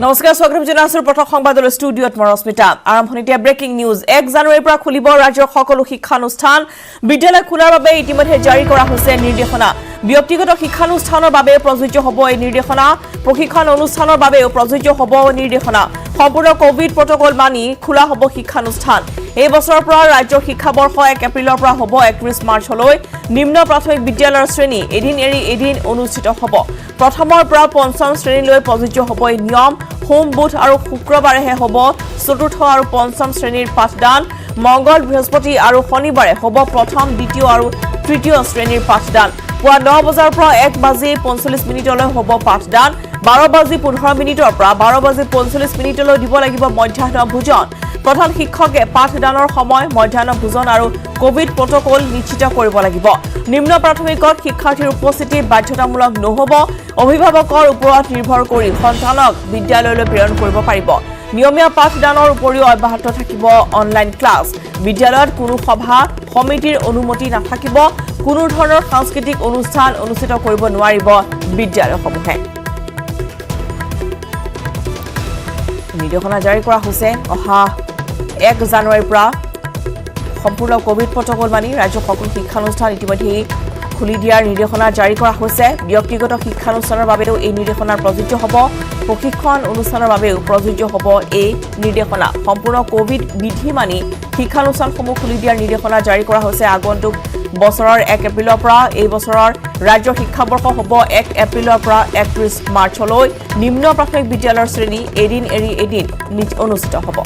নমস্কাৰ স্বাগতম জনাইছো প্ৰথম সংবাদলৈ ষ্টুডিঅত মৰস্মিতা আৰম্ভণিতে ব্ৰেকিং নিউজ 1 জানুৱাৰীৰ পৰা খুলিব ৰাজ্যৰ সকলো শিক্ষানুষ্ঠান বিদ্যালয় খোলাৰ বাবে ইতিমধ্যে জাৰি কৰা হৈছে নিৰ্দেশনা ব্যক্তিগত শিক্ষানুষ্ঠানৰ বাবে প্ৰযোজ্য হ'ব এই নিৰ্দেশনা প্ৰশিক্ষণ অনুষ্ঠানৰ বাবে প্ৰযোজ্য হ'ব নিৰ্দেশনা সম্পূৰ্ণ কোভিড প্ৰটকল মানি খোলা হ'ব শিক্ষানুষ্ঠান এই বছৰৰ পৰা ৰাজ্যৰ শিক্ষাবৰ্ষ 1 এপ্ৰিলৰ পৰা হ'ব 31 মাৰ্চলৈ নিম্ন প্ৰাথমিক বিদ্যালয়ৰ শ্ৰেণী এদিন এৰি এদিন অনুষ্ঠিত হ'ব প্ৰথমৰ পৰা পঞ্চম শ্ৰেণীলৈ প্ৰযোজ্য হ'ব এই নিয়ম হোম বুধ আৰু শুক্ৰবাৰেহে হ'ব চতুৰ্থ আৰু পঞ্চম শ্ৰেণীৰ পাঠদান মঙ্গল বৃহস্পতি আৰু শনিবাৰে হ'ব প্ৰথম দ্বিতীয় আৰু তৃতীয় শ্ৰেণীৰ পাঠদান পুৱা 9 বজাৰ পৰা 1:45 হ'ব পাঠদান 12:15 পৰা 12:45 দিব লাগিব মধ্যাহ্ন ভোজন প্ৰধান শিক্ষকে পাঠদানৰ সময় মধ্যাহ্ন ভোজন আৰু কোভিড প্ৰটকল নিশ্চিত কৰিব লাগিব নিম্ন প্ৰাথমিকত শিক্ষাৰ্থীৰ উপস্থিতি বাধ্যতামূলক নহ'ব অভিভাৱকৰ ওপৰত নিৰ্ভৰ কৰি সন্তানক বিদ্যালয়লৈ প্ৰেৰণ কৰিব পাৰিব নিয়মীয়া পাঠদানৰ উপৰিও অব্যাহত থাকিব অনলাইন ক্লাছ বিদ্যালয়ত কোনো সভা সমিতিৰ অনুমতি নাথাকিব কোনো ধৰণৰ সাংস্কৃতিক অনুষ্ঠান অনুষ্ঠিত কৰিব নোৱাৰিব বিদ্যালয়সমূহে নিৰ্দেশনা জাৰি কৰা হৈছে অহা 1 জানুৱাৰীৰ পৰা সম্পূৰ্ণ কোভিড প্ৰটকল মানি ৰাজ্যৰ সকলো শিক্ষানুষ্ঠান ইতিমধ্যে খুলি দিয়াৰ নিৰ্দেশনা জাৰি কৰা হৈছে ব্যক্তিগত শিক্ষানুষ্ঠানৰ বাবেও এই নিৰ্দেশনাৰ প্ৰযোজ্য হ'ব প্ৰশিক্ষণ অনুষ্ঠানৰ বাবেও প্ৰযোজ্য হ'ব এই নিৰ্দেশনা সম্পূৰ্ণ কোভিড বিধি মানি শিক্ষানুষ্ঠানসমূহ খুলি দিয়াৰ নিৰ্দেশনা জাৰি কৰা হৈছে আগন্তুক বছৰৰ 1 এপ্ৰিলৰ পৰা এই বছৰৰ ৰাজ্যৰ শিক্ষাবৰ্ষ হ'ব 1 এপ্ৰিলৰ পৰা 31 মাৰ্চলৈ নিম্ন প্ৰাথমিক বিদ্যালয়ৰ শ্ৰেণী এদিন এৰি এদিন অনুষ্ঠিত হ'ব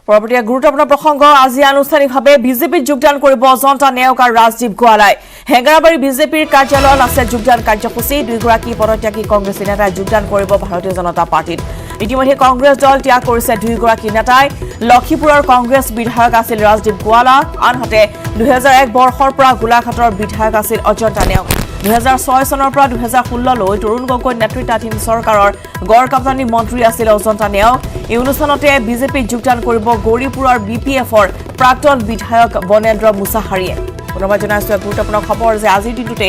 পৰৱৰ্তী গুৰুত্বপূৰ্ণ প্ৰসংগ আজি আনুষ্ঠানিকভাৱে বিজেপিত যোগদান কৰিব অজন্তা নেওগ আৰু ৰাজদীপ গোৱালাই হেঙ্গাৰাবাৰী বিজেপিৰ কাৰ্যালয়ত আছে যোগদান কাৰ্যসূচী দুইগৰাকী পদত্যাগী কংগ্ৰেছী নেতাই যোগদান কৰিব ভাৰতীয় জনতা পাৰ্টিত ইতিমধ্যে কংগ্ৰেছ দল ত্যাগ কৰিছে দুইগৰাকী নেতাই লক্ষীপুৰৰ কংগ্ৰেছ বিধায়ক আছিল ৰাজদীপ গোৱালা আনহাতে 2001 বৰ্ষৰ পৰা গোলাঘাটৰ বিধায়ক আছিল অজন্তা নেওগ 2006 চনৰ পৰা 2016 লৈ তৰুণ গগৈ নেতৃত্বাধীন চৰকাৰৰ গড়কাপ্তানী মন্ত্ৰী আছিল অজন্তা নেওগ এই অনুষ্ঠানতে বিজেপিত যোগদান কৰিব গৌৰীপুৰৰ বিপিএফৰ প্ৰাক্তন বিধায়ক বনেন্দ্ৰ মুছাহাৰীয়ে পুনৰবাৰ জনাইছো গুৰুত্বপূৰ্ণ খবৰ যে আজিৰ দিনটোতে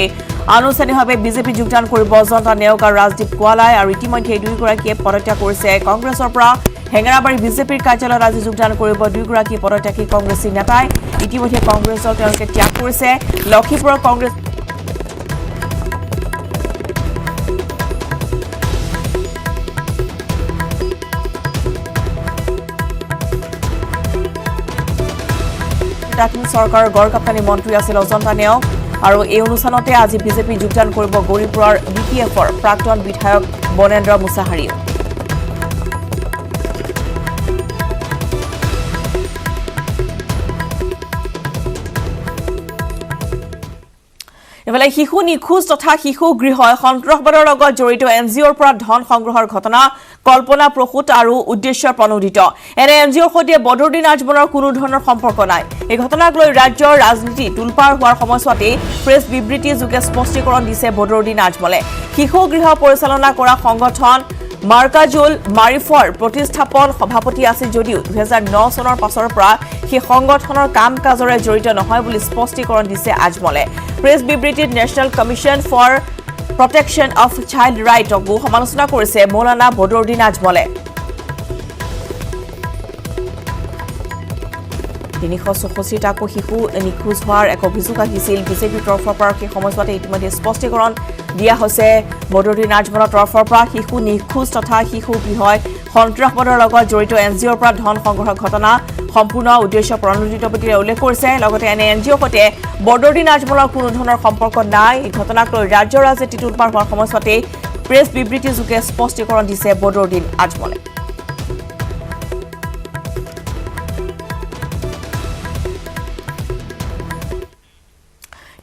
আনুষ্ঠানিকভাৱে বিজেপি যোগদান কৰিব অজন্তা নেওগ আৰু ৰাজদীপ গোৱালাই আৰু ইতিমধ্যে দুইগৰাকীয়ে পদত্যাগ কৰিছে কংগ্ৰেছৰ পৰা হেঙ্গাৰাবাৰী বিজেপিৰ কাৰ্যালয়ত আজি যোগদান কৰিব দুইগৰাকী পদত্যাগী কংগ্ৰেছী নেতাই ইতিমধ্যে কংগ্ৰেছ দল তেওঁলোকে ত্যাগ কৰিছে লক্ষীপুৰৰ কংগ্ৰেছ চৰকাৰৰ গড়কাপ্তানী মন্ত্ৰী আছিল অজন্তা নেওগ আৰু এই অনুষ্ঠানতে আজি বিজেপি যোগদান কৰিব গৌৰীপুৰৰ বিপিএফৰ প্ৰাক্তন বিধায়ক বনেন্দ্ৰ মুছাহাৰীয়ে এফালে শিশু নিখোজ তথা শিশু গৃহই সন্ত্ৰাসবাদৰ লগত জড়িত এনজিঅ'ৰ পৰা ধন সংগ্ৰহৰ ঘটনা কল্পনা প্ৰসূত আৰু উদ্দেশ্য প্ৰণোদিত এনে এনজিঅ'ৰ সৈতে বদৰুদ্দিন আজমলৰ কোনো ধৰণৰ সম্পৰ্ক নাই এই ঘটনাক লৈ ৰাজ্যৰ ৰাজনীতি তুলপাৰ হোৱাৰ সময়ছোৱাতে প্ৰেছ বিবৃতি যোগে স্পষ্টীকৰণ দিছে বদৰুদ্দিন আজমলে শিশু গৃহ পৰিচালনা কৰা সংগঠন মাৰ্কাজুল মাৰিফৰ প্ৰতিষ্ঠাপন সভাপতি আছিল যদিও 2009 চনৰ পাছৰ পৰা সেই সংগঠনৰ কাম কাজৰে জড়িত নহয় বুলি স্পষ্টীকৰণ দিছে আজমলে প্ৰেছ বিবৃতিত national commission for protection of child ৰাইটকো সমালোচনা কৰিছে মৌলানা বদৰুদ্দিন আজমলে 364টাকো শিশু নিখোজ হোৱাৰ এক অভিযোগ আহিছিল বিজেপিৰ তৰফৰ পৰা সেই সময়ছোৱাতে ইতিমধ্যে স্পষ্টীকৰণ দিয়া হৈছে বদৰুদ্দিন আজমলৰ তৰফৰ পৰা শিশু নিখোজ তথা শিশু গৃহই সন্ত্ৰাসবাদৰ লগত জড়িত এনজিঅ'ৰ পৰা ধন সংগ্ৰহৰ ঘটনা সম্পূৰ্ণ উদ্দেশ্য প্ৰণোদিত বুলি উল্লেখ কৰিছে লগতে এনে এনজিঅ'ৰ সৈতে বদৰুদ্দিন আজমলৰ কোনো ধৰণৰ সম্পৰ্ক নাই এই ঘটনাক লৈ ৰাজ্যৰ ৰাজনীতি তুলপাৰ হোৱাৰ সময়ছোৱাতে প্ৰেছ বিবৃতি যোগে স্পষ্টীকৰণ দিছে বদৰুদ্দিন আজমলে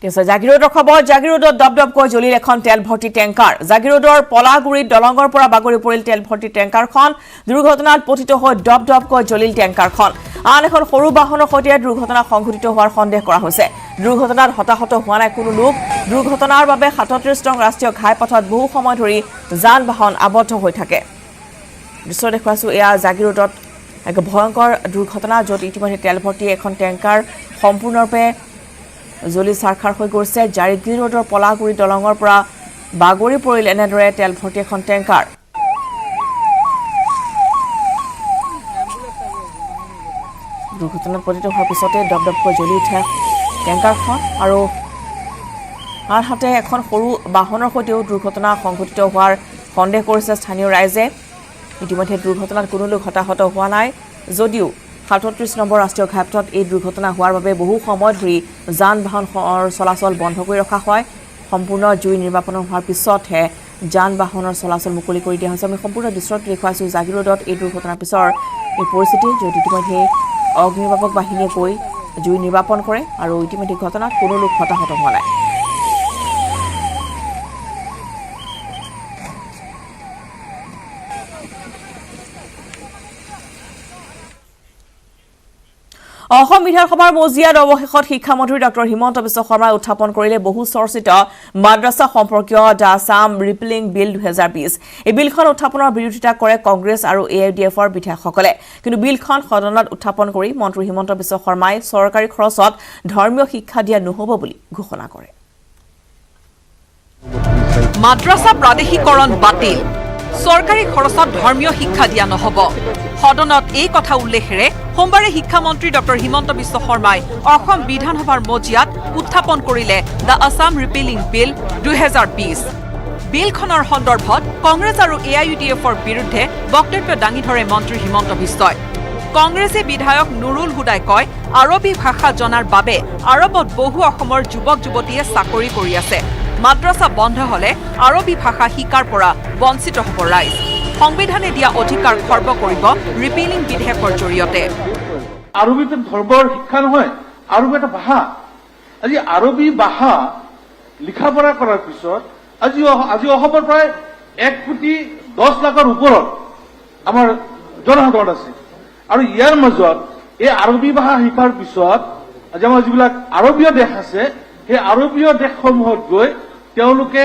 জাগিৰোডৰ খবৰ জাগিৰোডত দপদপকৈ জ্বলিল এখন তেল ভৰ্তি টেংকাৰ জাগিৰোডৰ পলাগুৰিত দলঙৰ পৰা বাগৰি পৰিল তেল ভৰ্তি টেংকাৰখন দুৰ্ঘটনাত পতিত হৈ দপদপকৈ জ্বলিল টেংকাৰখন আন এখন সৰু বাহনৰ সৈতে দুৰ্ঘটনা সংঘটিত হোৱাৰ সন্দেহ কৰা হৈছে দুৰ্ঘটনাত হতাহত হোৱা নাই কোনো লোক দুৰ্ঘটনাৰ বাবে ৩৭ নং ৰাষ্ট্ৰীয় ঘাইপথত বহু সময় ধৰি যান বাহন আবদ্ধ হৈ থাকে দৃশ্য দেখুৱাইছো এয়া জাগিৰোডত এক ভয়ংকৰ দুৰ্ঘটনা য'ত ইতিমধ্যে তেল ভৰ্তি এখন টেংকাৰ সম্পূৰ্ণৰূপে জ্বলি চাৰখাৰ হৈ গৈছে জাগিৰোডৰ পলাগুৰি দলঙৰ পৰা বাগৰি পৰিল এনেদৰে তেল ভৰ্তি এখন টেংকাৰ দুৰ্ঘটনাত পতিত হোৱাৰ পিছতে দপদপকৈ জ্বলি উঠে টেংকাৰখন আৰু আনহাতে এখন সৰু বাহনৰ সৈতেও দুৰ্ঘটনা সংঘটিত হোৱাৰ সন্দেহ কৰিছে স্থানীয় ৰাইজে ইতিমধ্যে দুৰ্ঘটনাত কোনো লোক হতাহত হোৱা নাই যদিও ৩৭ নম্বৰ ৰাষ্ট্ৰীয় ঘাইপথত এই দুৰ্ঘটনা হোৱাৰ বাবে বহু সময় ধৰি যান বাহনৰ চলাচল বন্ধ কৰি ৰখা হয় সম্পূৰ্ণ জুই নিৰ্বাপন হোৱাৰ পিছতহে যান বাহনৰ চলাচল মুকলি কৰি দিয়া হৈছে আমি সম্পূৰ্ণ দৃশ্যটো দেখুৱাইছোঁ জাগিৰোডত এই দুৰ্ঘটনাৰ পিছৰ এই পৰিস্থিতি য'ত ইতিমধ্যে অগ্নিনিৰ্বাপক বাহিনীয়ে গৈ জুই নিৰ্বাপন কৰে আৰু ইতিমধ্যে ঘটনাত কোনো লোক হতাহত হোৱা নাই অসম বিধানসভাৰ মজিয়াত অৱশেষত শিক্ষামন্ত্ৰী ডক্টৰ হিমন্ত বিশ্ব শৰ্মাই উত্থাপন কৰিলে বহু চৰ্চিত মাদ্ৰাছা সম্পৰ্কীয় দ্য আছাম ৰিপিলিং বিল 2020 এই বিলখন উত্থাপনৰ বিৰোধিতা কৰে কংগ্ৰেছ আৰু AIUDFৰ বিধায়কসকলে কিন্তু বিলখন সদনত উত্থাপন কৰি মন্ত্ৰী হিমন্ত বিশ্ব শৰ্মাই চৰকাৰী খৰচত ধৰ্মীয় শিক্ষা দিয়া নহ'ব বুলি ঘোষণা কৰে মাদ্ৰাছা প্ৰাদেশিকৰণ বাতিল চৰকাৰী খৰচত ধৰ্মীয় শিক্ষা দিয়া নহ'ব সদনত এই কথা উল্লেখেৰে সোমবাৰে শিক্ষামন্ত্ৰী ডক্টৰ হিমন্ত বিশ্ব শৰ্মাই অসম বিধানসভাৰ মজিয়াত উত্থাপন কৰিলে দ্য আছাম ৰিপিলিং বিল 2020 বিলখনৰ সন্দৰ্ভত কংগ্ৰেছ আৰু AIUDFৰ বিৰুদ্ধে বক্তব্য দাঙি ধৰে মন্ত্ৰী হিমন্ত বিশ্বই কংগ্ৰেছে বিধায়ক নুৰুল হুদাই কয় আৰবী ভাষা জনাৰ বাবে আৰবত বহু অসমৰ যুৱক যুৱতীয়ে চাকৰি কৰি আছে মাদ্ৰাছা বন্ধ হলে আৰবী ভাষা শিকাৰ পৰা বঞ্চিত হ'ব ৰাইজ সংবিধানে দিয়া অধিকাৰ খৰ্ব কৰিব ৰিপিলিং বিধেয়কৰ জৰিয়তে আৰবীতে ধৰ্মৰ শিক্ষা নহয় আৰবী এটা ভাষা আজি আৰবী ভাষা লিখা পঢ়া কৰাৰ পিছত আজি অসমৰ প্ৰায় 1,10,00,000ৰ ওপৰত আমাৰ জনসাধাৰণ আছে আৰু ইয়াৰ মাজত এই আৰবী ভাষা শিকাৰ পিছত আজি আমাৰ যিবিলাক আৰবীয় দেশ আছে সেই আৰবীয় দেশসমূহত গৈ তেওঁলোকে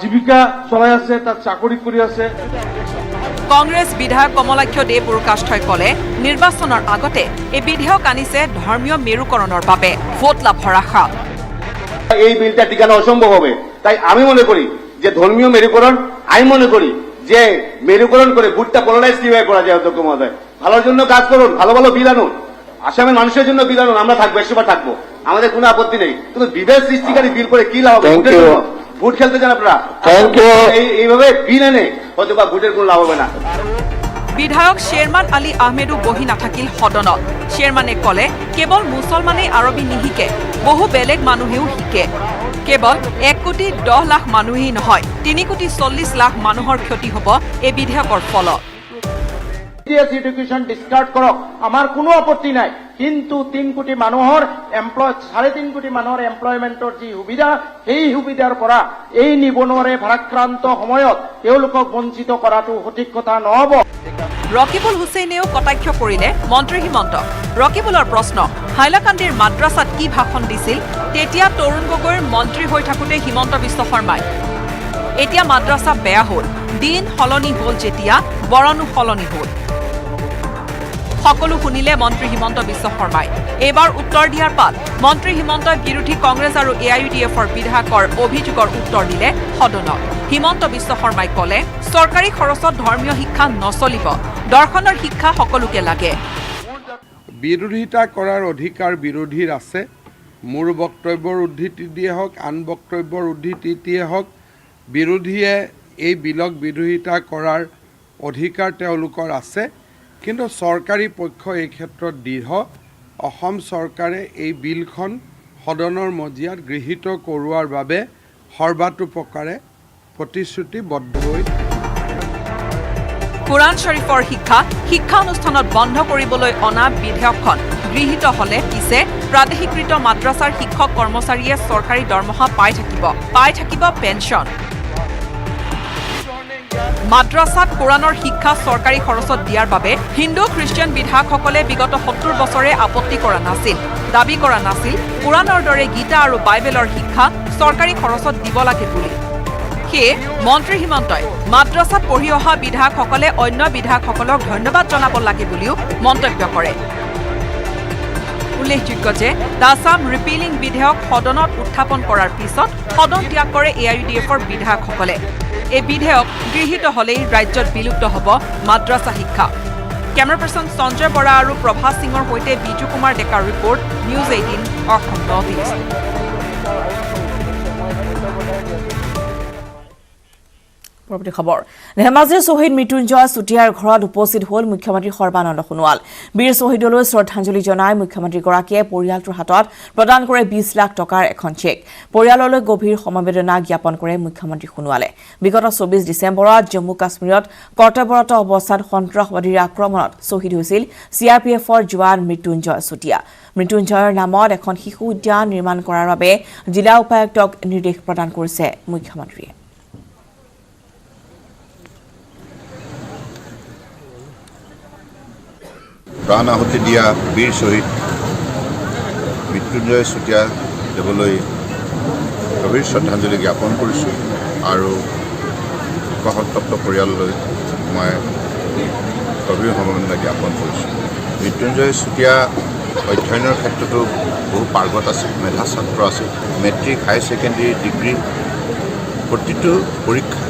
জীৱিকা চলাই আছে তাত চাকৰি কৰি আছে কংগ্ৰেছ বিধায়ক কমলাক্ষ দে পুৰকাষ্ঠই কলে নিৰ্বাচনৰ আগতে এই বিধেয়ক আনিছে ধৰ্মীয় মেৰুকৰণৰ বাবে ভোট লাভৰ আশা এই বিলটা টিকানো অসম্ভৱ হবে তাই আমি মনে করি যে ধর্মীয় মেরুকরণ আমি মনে করি যে মেরুকরণ করে ভোটটা পোলারাইজ কিভাবে করা যায় অধ্যক্ষ মহোদয় ভালোর জন্য কাজ করুন ভালো ভালো বিল আনুন আসামের মানুষের জন্য বিল আনুন আমরা থাকবো একশোবার থাকবো আমাদের কোনো আপত্তি নেই কিন্তু বিভেদ সৃষ্টিকারী বিল করে কি লাভ হবে ভোট খেলতে চান আপনারা এইভাবে বিল এনে হয়তো বা ভোটের কোনো লাভ হবে না বিধায়ক শ্বেৰমান আলী আহমেদো বহি নাথাকিল সদনত শ্বেৰমানে কলে কেৱল মুছলমানেই আৰবী নিশিকে বহু বেলেগ মানুহেও শিকে কেৱল 1,10,00,000 মানুহেই নহয় 3,40,00,000 মানুহৰ ক্ষতি হ'ব এই বিধেয়কৰ ফলত এডুকেশন ডিসকাৰ্ড কৰক আমাৰ কোনো আপত্তি নাই কিন্তু 3 কোটি মানুহৰ 3.5 কোটি মানুহৰ এমপ্লয়মেন্টৰ যি সুবিধা সেই সুবিধাৰ পৰা এই নিবনুৱাৰে ভাৰাক্ৰান্ত সময়ত তেওঁলোকক বঞ্চিত কৰাটো সঠিক কথা নহব ৰকিবুল হুছেইনেও কটাক্ষ কৰিলে মন্ত্ৰী হিমন্ত ৰকিবুলৰ প্ৰশ্ন হাইলাকান্দিৰ মাদ্ৰাছাত কি ভাষণ দিছিল তেতিয়া তৰুণ গগৈৰ মন্ত্ৰী হৈ থাকোতে হিমন্ত বিশ্ব শৰ্মাই এতিয়া মাদ্ৰাছা বেয়া হ'ল দিন সলনি হ'ল যেতিয়া বৰণো সলনি হ'ল সকলো শুনিলে মন্ত্ৰী হিমন্ত বিশ্ব শৰ্মাই এবাৰ উত্তৰ দিয়াৰ পাত মন্ত্ৰী হিমন্তই বিৰোধী কংগ্ৰেছ আৰু AIUDFৰ বিধায়কৰ অভিযোগৰ উত্তৰ দিলে সদনত হিমন্ত বিশ্ব শৰ্মাই কলে চৰকাৰী খৰচত ধৰ্মীয় শিক্ষা নচলিব দৰ্শনৰ শিক্ষা সকলোকে লাগে বিৰোধিতা কৰাৰ অধিকাৰ বিৰোধীৰ আছে মোৰ বক্তব্যৰ উদ্ধৃতি দিয়ে হওক আন বক্তব্যৰ উদ্ধৃতি দিয়ে হওক বিৰোধীয়ে এই বিলক বিৰোধিতা কৰাৰ অধিকাৰ তেওঁলোকৰ আছে কিন্তু চৰকাৰী পক্ষ এই ক্ষেত্ৰত দৃঢ় অসম চৰকাৰে এই বিলখন সদনৰ মজিয়াত গৃহীত কৰোৱাৰ বাবে সৰ্বাতোপকাৰে প্ৰতিশ্ৰুতিবদ্ধ হৈ কুৰাণ শৰীফৰ শিক্ষা অনুষ্ঠানত বন্ধ কৰিবলৈ অনা বিধেয়কখন গৃহীত হলে পিছে প্ৰাদেশিকৃত মাদ্ৰাছাৰ শিক্ষক কৰ্মচাৰীয়ে চৰকাৰী দৰমহা পাই থাকিব পেঞ্চন। মাদ্ৰাছাত কোৰাণৰ শিক্ষা চৰকাৰী খৰচত দিয়াৰ বাবে হিন্দু খ্ৰীষ্টিয়ান বিধায়কসকলে বিগত ৭০ বছৰে আপত্তি কৰা নাছিল, দাবী কৰা নাছিল কোৰাণৰ দৰে গীতা আৰু বাইবেলৰ শিক্ষা চৰকাৰী খৰচত দিব লাগে বুলি। সেয়ে মন্ত্ৰী হিমন্তই মাদ্ৰাছাত পঢ়ি অহা বিধায়কসকলে অন্য বিধায়কসকলক ধন্যবাদ জনাব লাগে বুলিও মন্তব্য কৰে। উল্লেখযোগ্য যে দাসাম ৰিপিলিং বিধেয়ক সদনত উত্থাপন কৰাৰ পিছত সদন ত্যাগ কৰে AIUDFৰ বিধায়কসকলে। এই বিধেয়ক গৃহীত হলেই ৰাজ্যত বিলুপ্ত হ'ব মাদ্ৰাছা শিক্ষা। কেমেৰা পাৰ্চন সঞ্জয় বৰা আৰু প্ৰভা সিঙৰ সৈতে বিজু কুমাৰ ডেকাৰ report, news 18 Assam north east. পৰৱৰ্তী খবৰ, ধেমাজিৰ শ্বহীদ মৃত্যুঞ্জয় চুতীয়াৰ ঘৰত উপস্থিত হ'ল মুখ্যমন্ত্ৰী সৰ্বানন্দ সোণোৱাল। বীৰ শ্বহীদলৈ শ্ৰদ্ধাঞ্জলি জনাই মুখ্যমন্ত্ৰীগৰাকীয়ে পৰিয়ালটোৰ হাতত প্ৰদান কৰে 20 লাখ টকাৰ এখন চেক। পৰিয়াললৈ গভীৰ সমবেদনা জ্ঞাপন কৰে মুখ্যমন্ত্ৰী সোণোৱালে। বিগত 24 ডিচেম্বৰত জম্মু কাশ্মীৰত কৰ্তব্যৰত অৱস্থাত সন্ত্ৰাসবাদীৰ আক্ৰমণত শ্বহীদ হৈছিল CRPFৰ জোৱান মৃত্যুঞ্জয় চুতীয়া। মৃত্যুঞ্জয়ৰ নামত এখন শিশু উদ্যান নিৰ্মাণ কৰাৰ বাবে জিলা উপায়ুক্তক নিৰ্দেশ প্ৰদান কৰিছে মুখ্যমন্ত্ৰীয়ে। প্ৰাণ আহুতি দিয়া বীৰ শ্বহীদ মৃত্যুঞ্জয় চুতীয়া দেৱলৈ গভীৰ শ্ৰদ্ধাঞ্জলি জ্ঞাপন কৰিছোঁ আৰু শোকসন্তপ্ত পৰিয়াললৈ মই গভীৰ সমবেদনা জ্ঞাপন কৰিছোঁ। মৃত্যুঞ্জয় চুতীয়া অধ্যয়নৰ ক্ষেত্ৰতো বহু পাৰ্গত আছিল, মেধা ছাত্ৰ আছিল। মেট্ৰিক, হাই ছেকেণ্ডেৰী, ডিগ্ৰী প্ৰতিটো পৰীক্ষা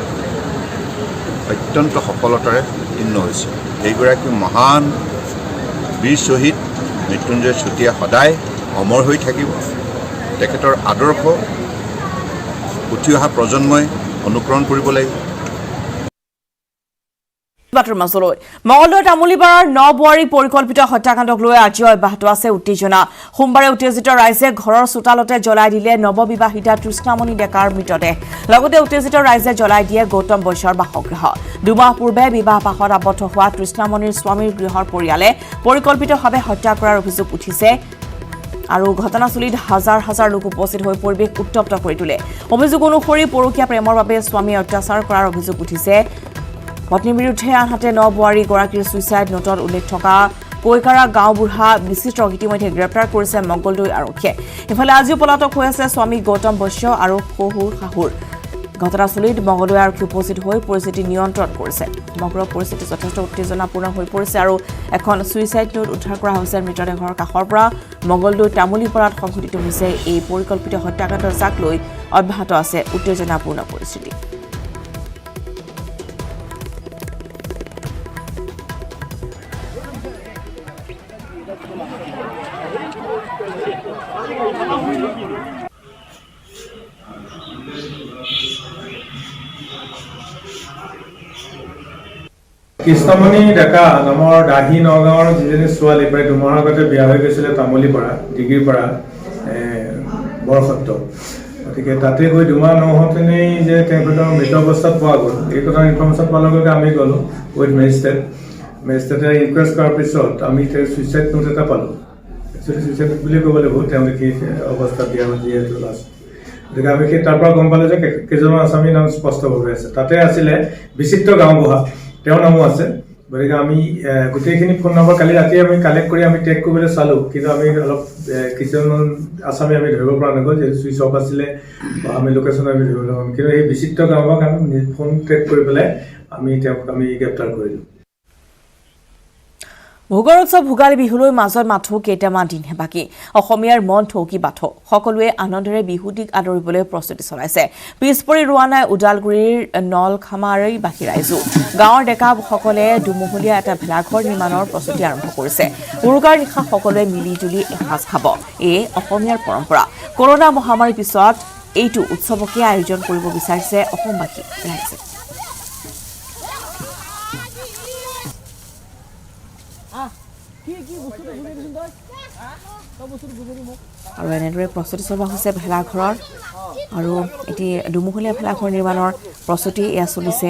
অত্যন্ত সফলতাৰে উত্তীৰ্ণ হৈছিল। এইগৰাকী মহান বীৰ শ্বহীদ মৃত্যুঞ্জয় চুতীয়া সদায় অমৰ হৈ থাকিব। তেখেতৰ আদৰ্শ উঠি অহা প্ৰজন্মই অনুকৰণ কৰিব লাগিব। মঙলদৈ তামুলীপাৰাৰ বোৱাৰী পৰিকল্পিত হত্যাকাণ্ডক লৈ আজিও অব্যাহত আছে উত্তেজনা। সোমবাৰে উত্তেজিত ৰাইজে ঘৰৰ চোতালতে জ্বলাই দিলে নৱবিবাহিতা তৃষ্ণামণি ডেকাৰ মৃতদেহ। লগতে উত্তেজিত ৰাইজে জ্বলাই দিয়ে গৌতম বৈশ্যৰ বাসগৃহ। 2 মাহ পূৰ্বে বিবাহ পাশত আবদ্ধ হোৱা তৃষ্ণামণিৰ স্বামীৰ গৃহৰ পৰিয়ালে পৰিকল্পিতভাৱে হত্যা কৰাৰ অভিযোগ উঠিছে আৰু ঘটনাস্থলীত হাজাৰ হাজাৰ লোক উপস্থিত হৈ পৰিৱেশ উত্তপ্ত কৰি তোলে। অভিযোগ অনুসৰি পৰকীয়া প্ৰেমৰ বাবে স্বামীয়ে অত্যাচাৰ কৰাৰ অভিযোগ উঠিছে পত্নীৰ বিৰুদ্ধে। আনহাতে বোৱাৰীগৰাকীৰ ছুইচাইড নোটত উল্লেখ থকা কৈকাৰা গাঁওবুঢ়া বিচিত্ৰক ইতিমধ্যে গ্ৰেপ্তাৰ কৰিছে মংগলদৈ আৰক্ষীয়ে। ইফালে আজিও পলাতক হৈ আছে স্বামী গৌতম বৈশ্য আৰু শাহুৰ। ঘটনাস্থলীত মংগলদৈ আৰক্ষী উপস্থিত হৈ পৰিস্থিতি নিয়ন্ত্ৰণ কৰিছে। সমগ্ৰ পৰিস্থিতি যথেষ্ট উত্তেজনাপূৰ্ণ হৈ পৰিছে আৰু এখন ছুইচাইড নোট উদ্ধাৰ কৰা হৈছে মৃতদেহৰ কাষৰ পৰা। মংগলদৈ তামুলীপাৰাত সংঘটিত হৈছে এই পৰিকল্পিত হত্যাকাণ্ডৰ জাক লৈ অব্যাহত আছে উত্তেজনাপূৰ্ণ পৰিস্থিতি। কৃষ্ণমণি ডেকা নামৰ দাহী নগাঁৱৰ যিজনী ছোৱালী প্ৰায় 2 মাহৰ আগতে বিয়া হৈ গৈছিলে তামুলীপাৰা ডিগ্ৰীপাৰা বৰসত্ৰ। গতিকে তাতে গৈ 2 মাহ নহওঁতেনেই যে তেখেতৰ মৃত অৱস্থাত পোৱা গ'ল, এই কথা ইনফৰ্মেশ্যন পোৱাৰ লগে লগে আমি গ'লোঁ উইথ মেজিষ্ট্ৰেটে ৰিকুৱেষ্ট কৰাৰ পিছত আমি ছুইচাইড নোট এটা পালোঁ। একচুৱেলি ছুইচাইড নোট বুলি ক'ব লাগিব, তেওঁলোকে সেই অৱস্থাত দিয়া যিহেতু লাষ্ট। গতিকে আমি সেই তাৰ পৰা গম পালোঁ যে কেইজনমান আছামী নাম স্পষ্টভাৱে আছে। তাতে আছিলে বিচিত্ৰ গাঁওবুঢ়া, তেওঁৰ নামো আছে। গতিকে আমি গোটেইখিনি ফোন নম্বৰ কালি ৰাতি আমি কালেক্ট কৰি আমি ট্ৰেক কৰিবলৈ চালোঁ, কিন্তু আমি অলপ কিছুমান আছামী আমি ধৰিব পৰা নগ'ল, যিহেতু ছুইচ অফ আছিলে বা আমি লোকেশ্যন আমি ধৰিব নোৱাৰিম। কিন্তু এই বিচিত্ৰ গাঁওবুঢ়াক আমি ফোন ট্ৰেক কৰি পেলাই তেওঁক আমি গ্ৰেপ্তাৰ কৰিলোঁ। ভোগৰ উৎসৱ ভোগালী বিহুলৈ মাজত মাথো কেইটামান দিনহে বাকী। অসমীয়াৰ মন থৌকি বাথো সকলোৱে আনন্দেৰে বিহুটিক আদৰিবলৈ প্ৰস্তুতি চলাইছে। পিছ পৰি ৰোৱা নাই ওদালগুৰিৰ নলখামাৰী বাসী ৰাইজো। গাঁৱৰ ডেকাসকলে দুমহলীয়া এটা ভেলাঘৰ নিৰ্মাণৰ প্ৰস্তুতি আৰম্ভ কৰিছে। উৰুকাৰ নিশা সকলোৱে মিলিজুলি এসাঁজ খাব, এয়ে অসমীয়াৰ পৰম্পৰা। কৰোনা মহামাৰীৰ পিছত এইটো উৎসৱকে আয়োজন কৰিব বিচাৰিছে অসমবাসী ৰাইজে। আৰু এনেদৰে প্ৰস্তুতি চলোৱা হৈছে ভেলাঘৰৰ, আৰু এটি দুমহলীয়া ভেলাঘৰ নিৰ্মাণৰ প্ৰস্তুতি এয়া চলিছে।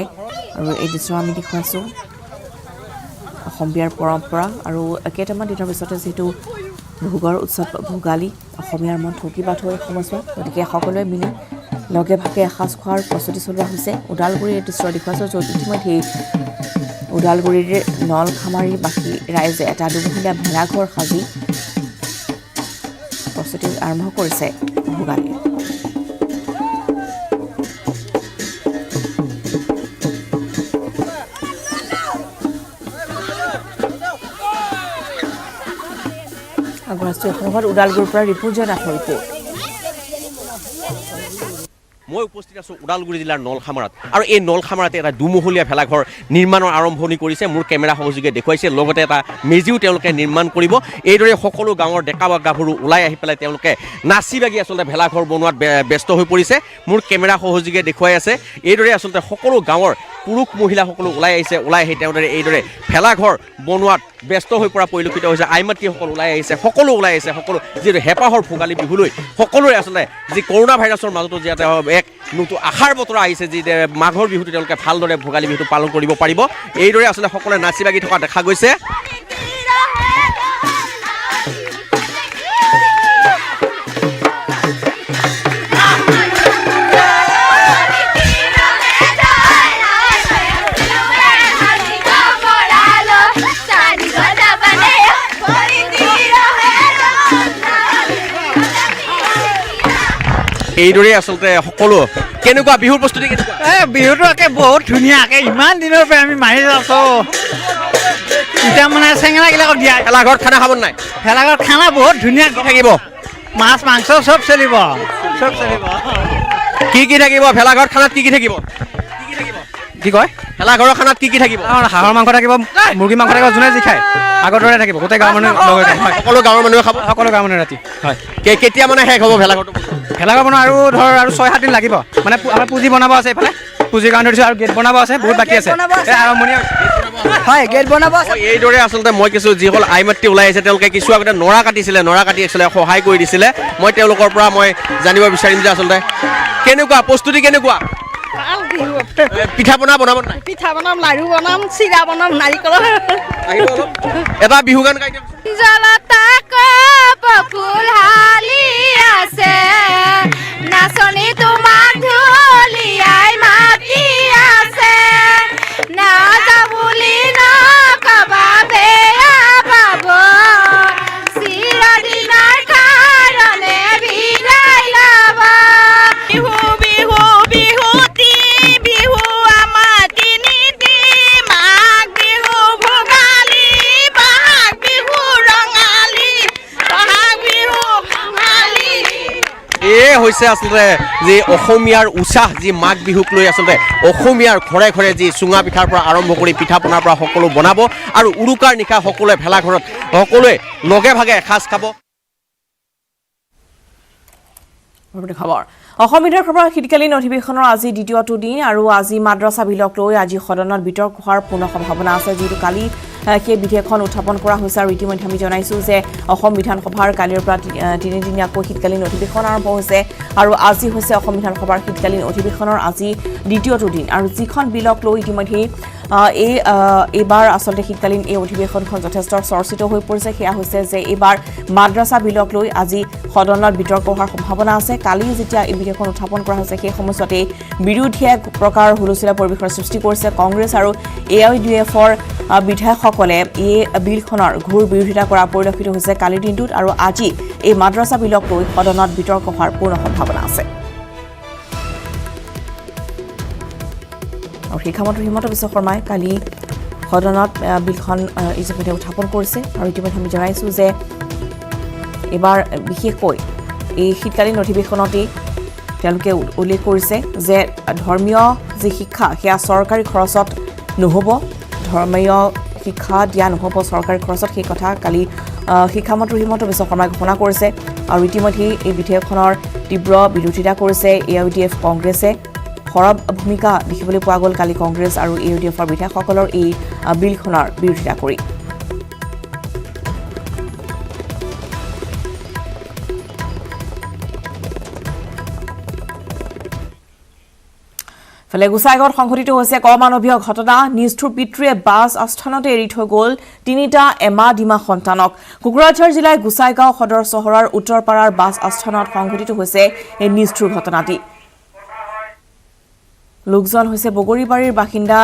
আৰু এই দৃশ্য আমি দেখুৱাইছোঁ অসমীয়াৰ পৰম্পৰা। আৰু কেইটামান দিনৰ পিছতে যিহেতু ভোগৰ উৎসৱ ভোগালী অসমীয়াৰ মন থকি বাথৈ সময়ছোৱা গতিকে সকলোৱে মিলি লগে ভাগে এসাঁজ খোৱাৰ প্ৰস্তুতি চলোৱা হৈছে ওদালগুৰিৰ দৃশ্য দেখুৱাইছোঁ য'ত ইতিমধ্যেই ওদালগুৰিৰ নলখামাৰীৰ বাসী ৰাইজে এটা দুমহলীয়া ভেলাঘৰ সাজি প্ৰস্তুতি আৰম্ভ কৰিছে ভোগালীৰ ওদালগুৰিৰ পৰা ৰিপুঞ্জয় নাথৰ ৰিপৰ্ট মই উপস্থিত আছোঁ ওদালগুৰি জিলাৰ নলখামাৰাত আৰু এই নলখামাৰাতে এটা দুমহলীয়া ভেলাঘৰ নিৰ্মাণৰ আৰম্ভণি কৰিছে মোৰ কেমেৰা সহযোগে দেখুৱাইছে লগতে এটা মেজিও তেওঁলোকে নিৰ্মাণ কৰিব এইদৰে সকলো গাঁৱৰ ডেকা বা গাভৰু ওলাই আহি পেলাই তেওঁলোকে নাচি বাগি আচলতে ভেলাঘৰ বনোৱাত ব্যস্ত হৈ পৰিছে মোৰ কেমেৰা সহযোগে দেখুৱাই আছে এইদৰে আচলতে সকলো গাঁৱৰ পুৰুষ মহিলাসকলো ওলাই আহিছে ওলাই আহি তেওঁলোকে এইদৰে ভেলাঘৰ বনোৱাত ব্যস্ত হৈ পৰা পৰিলক্ষিত হৈছে আইমাতৃসকল ওলাই আহিছে সকলো ওলাই আহিছে সকলো যিহেতু হেঁপাহৰ ভোগালী বিহুলৈ সকলোৰে আচলতে যি কৰোণা ভাইৰাছৰ মাজতো যি এটা এক নতুন আশাৰ বতৰা আহিছে যি মাঘৰ বিহুটো তেওঁলোকে ভালদৰে ভোগালী বিহুটো পালন কৰিব পাৰিব এইদৰে আচলতে সকলোৱে নাচি বাগি থকা দেখা গৈছে এইদৰে আচলতে সকলো কেনেকুৱা বিহুৰ প্ৰস্তুতি কেনেকুৱা বিহুটো একে বহুত ধুনীয়াকৈ ইমান দিনৰ পৰা আমি মাৰি আছোঁ এতিয়া মানে চেঙেৰাগিলাকক দিয়া ভেলাঘৰত খানা খাব নাই ভেলাঘৰত খানা বহুত ধুনীয়া থাকিব মাছ মাংস চব চলিব চব চলিব কি থাকিব ভেলাঘৰত খানাত কি থাকিব কি কয় ভেলাঘৰৰ খানাত কি থাকিব হাঁহৰ মাংস থাকিব মুৰ্গী মাংস থাকিব যোনে যি খায় আগৰ দৰে থাকিব গোটেই গাঁৱৰ মানুহ সকলো গাঁৱৰ মানুহে খাব সকলো গাঁৱৰ মানুহে ৰাতি হয় কেতিয়া মানে শেষ হ'ব ভেলাঘৰটো ভেলাঘৰ বনোৱা আৰু ধৰ আৰু 6-7 দিন লাগিব মানে আমাৰ পুঁজি বনাব আছে এইফালে পুঁজিৰ কাৰণে ধৰিছোঁ আৰু গেট বনাব আছে বহুত বাকী আছে আৰম্ভণি হয় গেট বনাব আছে এইদৰে আচলতে মই কিছু যিসকল আইমাতৃ ওলাই আহিছে তেওঁলোকে কিছু আগতে নৰা কাটিছিলে নৰা কাটি আচলতে সহায় কৰি দিছিলে মই তেওঁলোকৰ পৰা মই জানিব বিচাৰিম যে আচলতে কেনেকুৱা প্ৰস্তুতি কেনেকুৱা পিঠা পনা বনাব নাই পিঠা বনাম লাড়ু বনাম চিৰা বনাম নাৰিকলৰ এটা বিহু গান গাই দিয়ক ফুল হালি আছে নাচনি তোমাক ঢুলিয়াই মাতি আছে নাযা বুলি নকবা বেয়া পাব চিৰদিনৰ কাৰণে বিদায় ল'ব বিহু বিহু বিহুতি বিহু আমাৰ তিনিটি মাঘ বিহু ভোগালী বহাগ বিহু ৰঙালী বহাগ বিহু ৰঙালী এই হৈছে আচলতে যি অসমীয়াৰ উৎসাহ যি মাঘ বিহুক লৈ আচলতে অসমীয়াৰ ঘৰে ঘৰে যি চুঙা পিঠাৰ পৰা আৰম্ভ কৰি পিঠা পনাৰ পৰা সকলো বনাব আৰু উৰুকাৰ নিশা সকলোৱে ভেলাঘৰত সকলোৱে লগে ভাগে এসাঁজ খাব খবৰ অসম বিধানসভাৰ শীতকালীন অধিৱেশনৰ আজি দ্বিতীয়টো দিন আৰু আজি মাদ্ৰাছা বিলক লৈ আজি সদনত বিতৰ্ক হোৱাৰ পূৰ্ণ সম্ভাৱনা আছে যিহেতু কালি সেই বিধেয়কখন উত্থাপন কৰা হৈছে আৰু ইতিমধ্যে আমি জনাইছোঁ যে অসম বিধানসভাৰ কালিৰ পৰা তিনিদিনীয়াকৈ শীতকালীন অধিৱেশন আৰম্ভ হৈছে আৰু আজি হৈছে অসম বিধানসভাৰ শীতকালীন অধিৱেশনৰ আজি দ্বিতীয়টো দিন আৰু যিখন বিলক লৈ ইতিমধ্যেই এইবাৰ আচলতে শীতকালীন এই অধিৱেশনখন যথেষ্ট চৰ্চিত হৈ পৰিছে সেয়া হৈছে যে এইবাৰ মাদ্ৰাছা বিলক লৈ আজি সদনত বিতৰ্ক হোৱাৰ সম্ভাৱনা আছে কালি যেতিয়া এই বিধেয়কখন উত্থাপন কৰা হৈছে সেই সময়ছোৱাতেই বিৰোধীয়ে এক প্ৰকাৰ হুলস্থুলীয়া পৰিৱেশৰ সৃষ্টি কৰিছে কংগ্ৰেছ আৰু AIUDFৰ বিধায়কসকলে এই বিলখনৰ ঘোৰ বিৰোধিতা কৰা পৰিলক্ষিত হৈছে কালিৰ দিনটোত আৰু আজি এই মাদ্ৰাছা বিলক লৈ সদনত বিতৰ্ক হোৱাৰ পূৰ্ণ সম্ভাৱনা আছে আৰু শিক্ষামন্ত্ৰী হিমন্ত বিশ্ব শৰ্মাই কালি সদনত বিলখন ইতিমধ্যে উত্থাপন কৰিছে আৰু ইতিমধ্যে আমি জনাইছোঁ যে এইবাৰ বিশেষকৈ এই শীতকালীন অধিৱেশনতেই তেওঁলোকে উল্লেখ কৰিছে যে ধৰ্মীয় যি শিক্ষা সেয়া চৰকাৰী খৰচত নহ'ব ধৰ্মীয় শিক্ষা দিয়া নহ'ব চৰকাৰী খৰচত সেই কথা কালি শিক্ষামন্ত্ৰী হিমন্ত বিশ্ব শৰ্মাই ঘোষণা কৰিছে আৰু ইতিমধ্যেই এই বিধেয়কখনৰ তীব্ৰ বিৰোধিতা কৰিছে AIUDF কংগ্ৰেছে সৰব ভূমিকা দেখিবলৈ পোৱা গ'ল কালি কংগ্ৰেছ আৰু AIUDFৰ বিধায়কসকলৰ এই বিলখনৰ বিৰোধিতা কৰি ফলে গোসাইগাঁৱত সংঘটিত হৈছে এক অমানৱীয় ঘটনা নিষ্ঠুৰ পিতৃয়ে বাছ আস্থানতে এৰি থৈ গ'ল তিনিটা এমাহ সন্তানক কোকৰাঝাৰ জিলাৰ গোসাইগাঁও সদৰ চহৰৰ উত্তৰপাৰাৰ বাছ আস্থানত সংঘটিত হৈছে এই নিষ্ঠুৰ ঘটনাটি লোকজন হৈছে বগৰীবাৰীৰ বাসিন্দা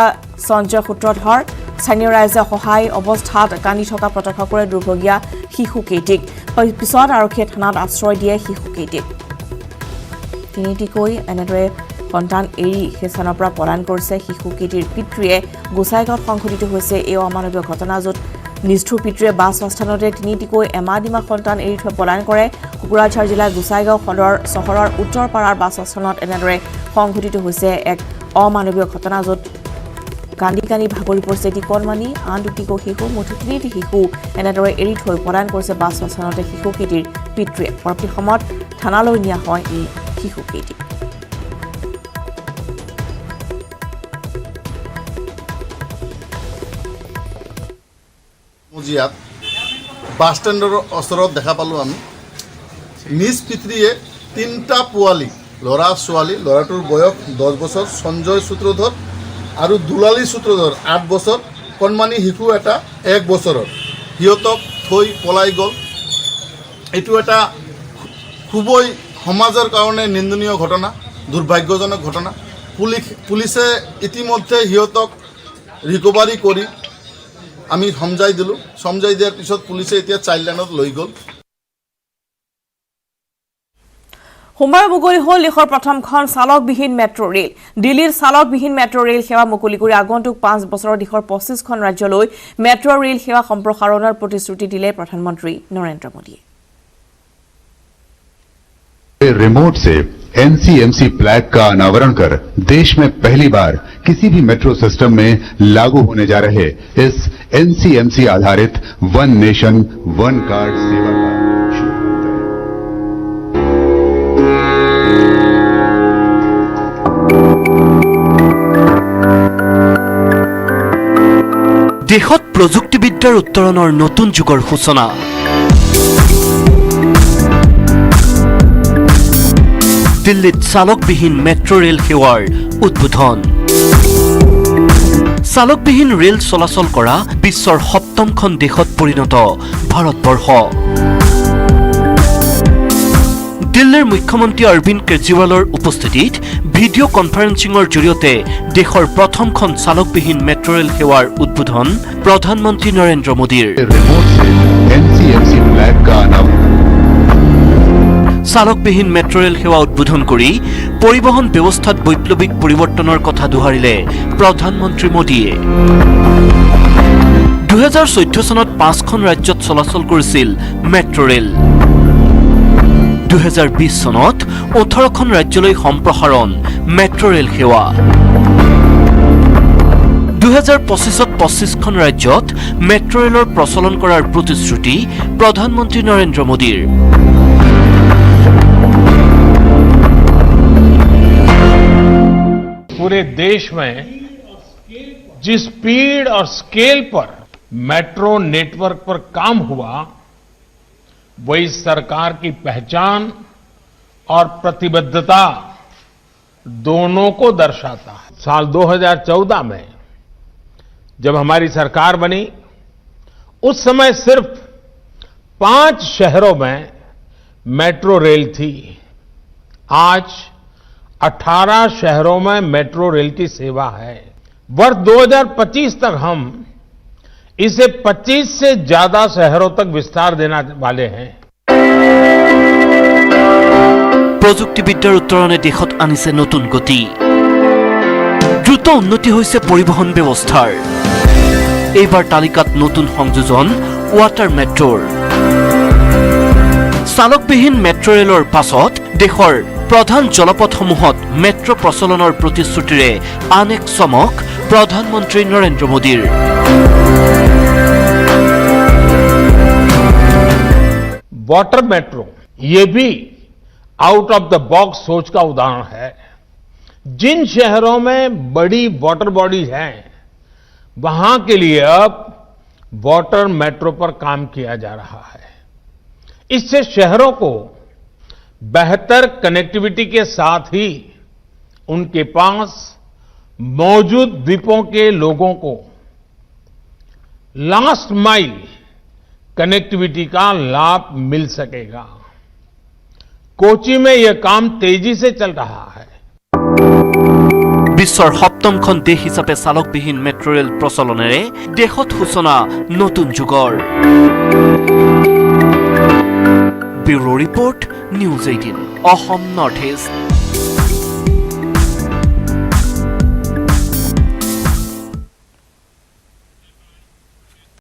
সঞ্জয় সূত্ৰধৰ স্থানীয় ৰাইজে সহায় অৱস্থাত কান্দি থকা প্ৰত্যক্ষ কৰে দুৰ্ভগীয়া শিশুকেইটিক পিছত আৰক্ষীয়ে থানাত আশ্ৰয় দিয়ে শিশুকেইটিক তিনিটিকৈ এনেদৰে সন্তান এৰি সেই স্থানৰ পৰা পলায়ন কৰিছে শিশুকেইটিৰ পিতৃয়ে গোসাইগাঁৱত সংঘটিত হৈছে এই অমানৱীয় ঘটনা য'ত নিষ্ঠুৰ পিতৃয়ে বাছ আস্থানতে তিনিটিকৈ এমাহ সন্তান এৰি থৈ পলায়ন কৰে কোকৰাঝাৰ জিলাৰ গোসাইগাঁও সদৰ চহৰৰ উত্তৰপাৰাৰ বাছ আস্থানত এনেদৰে সংঘটিত হৈছে এক অমানৱীয় ঘটনা য'ত কান্দি ভাগৰি পৰিছে এটি কণমানি আন দুটিকৈ শিশু মুঠ তিনিটি শিশু এনেদৰে এৰি থৈ পলায়ন কৰিছে বাছ আস্থানতে শিশুকেইটিৰ পিতৃয়ে পৰৱৰ্তী সময়ত থানালৈ নিয়া হয় এই শিশুকেইটি মজিয়াত বাছ ষ্টেণ্ডৰ ওচৰত দেখা পালোঁ আমি নিজ পিতৃয়ে তিনিটা পোৱালি ল'ৰা ছোৱালী ল'ৰাটোৰ বয়স 10 বছৰ সঞ্জয় সূত্ৰধৰ আৰু দুলালী সূত্ৰধৰ 8 বছৰ কণমানি শিশু এটা 1 বছৰৰ সিহঁতক থৈ পলাই গ'ল এইটো এটা খুবই সমাজৰ কাৰণে নিন্দনীয় ঘটনা দুৰ্ভাগ্যজনক ঘটনা পুলিচে ইতিমধ্যে সিহঁতক ৰিকভাৰী কৰি আমি সমজাই দিলোঁ সমজাই দিয়াৰ পিছত পুলিচে এতিয়া চাইল্ড লাইনত লৈ গ'ল সোমবাৰে মুকলি হ'ল দেশৰ প্ৰথমখন চালকবিহীন মেট্ৰ' ৰেল দিল্লীৰ চালকবিহীন মেট্ৰ' ৰেল সেৱা মুকলি কৰি আগন্তুক 5 বছৰৰ দেশৰ 25খন ৰাজ্যলৈ মেট্ৰ' ৰেল সেৱা সম্প্ৰসাৰণৰ প্ৰতিশ্ৰুতি দিলে প্ৰধানমন্ত্ৰী নৰেন্দ্ৰ মোদীয়ে रिमोट से एनसीएमसी फ्लैग का अनावरण कर देश में पहली बार किसी भी मेट्रो सिस्टम में लागू होने जा रहे इस एनसीएमसी आधारित वन नेशन वन कार्ड सेवा का দেশত প্ৰযুক্তিবিদ্যাৰ উত্তৰণৰ নতুন যুগৰ সূচনা দিল্লীত চালকবিহীন মেট্ৰ' ৰেল সেৱাৰ উদ্বোধন চালকবিহীন ৰেল চলাচল কৰা বিশ্বৰ 7খন দেশত পৰিণত ভাৰতবৰ্ষ দিল্লীৰ মুখ্যমন্ত্ৰী অৰবিন্দ কেজৰিৱালৰ উপস্থিতিত ভিডিঅ' কনফাৰেন্সিঙৰ জৰিয়তে দেশৰ প্ৰথমখন চালকবিহীন মেট্ৰ' ৰেল সেৱাৰ উদ্বোধন প্ৰধানমন্ত্ৰী নৰেন্দ্ৰ মোদীৰ চালকবিহীন মেট্ৰ' ৰেল সেৱা উদ্বোধন কৰি পৰিবহণ ব্যৱস্থাত বৈপ্লৱিক পৰিৱৰ্তনৰ কথা দোহাৰিলে প্ৰধানমন্ত্ৰী মোদীয়ে 2014 চনত 5খন ৰাজ্যত চলাচল কৰিছিল মেট্ৰ' ৰেল 2020 চনত 18খন ৰাজ্যলৈ সম্প্ৰসাৰণ মেট্ৰ' ৰেল সেৱা 2025ত 25খন ৰাজ্যত মেট্ৰ' ৰেলৰ প্ৰচলন কৰাৰ প্ৰতিশ্ৰুতি প্ৰধানমন্ত্ৰী নৰেন্দ্ৰ মোদীৰ पूरे देश में जिस स्पीड और स्केल पर मेट्रो नेटवर्क पर काम हुआ वो इस सरकार की पहचान और प्रतिबद्धता दोनों को दर्शाता है साल 2014 में जब हमारी सरकार बनी उस समय सिर्फ 5 शहरों में मेट्रो रेल थी आज 18 शहरों में मेट्रो रेल की सेवा है वर्ष 2025 तक हम इसे 25 से ज्यादा शहरों तक विस्तार देने वाले हैं প্ৰযুক্তিবিদ্যাৰ উত্তৰণে দেশত আনিছে নতুন গতি দ্ৰুত উন্নতি হৈছে পৰিবহণ ব্যৱস্থাৰ এইবাৰ তালিকাত নতুন সংযোজন ৱাটাৰ মেট্ৰ'ৰ চালকবিহীন মেট্ৰ' ৰেলৰ পাছত দেশৰ প্ৰধান জলপথসমূহত মেট্ৰ' প্ৰচলনৰ প্ৰতিশ্ৰুতিৰে আন এক চমক প্ৰধানমন্ত্ৰী নৰেন্দ্ৰ মোদীৰ वाटर मेट्रो ये भी आउट ऑफ द बॉक्स सोच का उदाहरण है जिन शहरों में बड़ी वाटर बॉडी हैं वहां के लिए अब वाटर मेट्रो पर काम किया जा रहा है इससे शहरों को बेहतर कनेक्टिविटी के साथ ही उनके पास मौजूद द्वीपों के लोगों को लास्ट माइल कनेक्टिविटी का लाभ मिल सकेगा। कोची में यह काम तेजी से चल रहा है। বিশ্বৰ সপ্তমখন দেশ হিচাপে চালকবিহীন মেট্ৰ' ৰেল প্ৰচলনেৰে দেশত সূচনা নতুন যুগৰ। Bureau' report, news 18 Assam north east.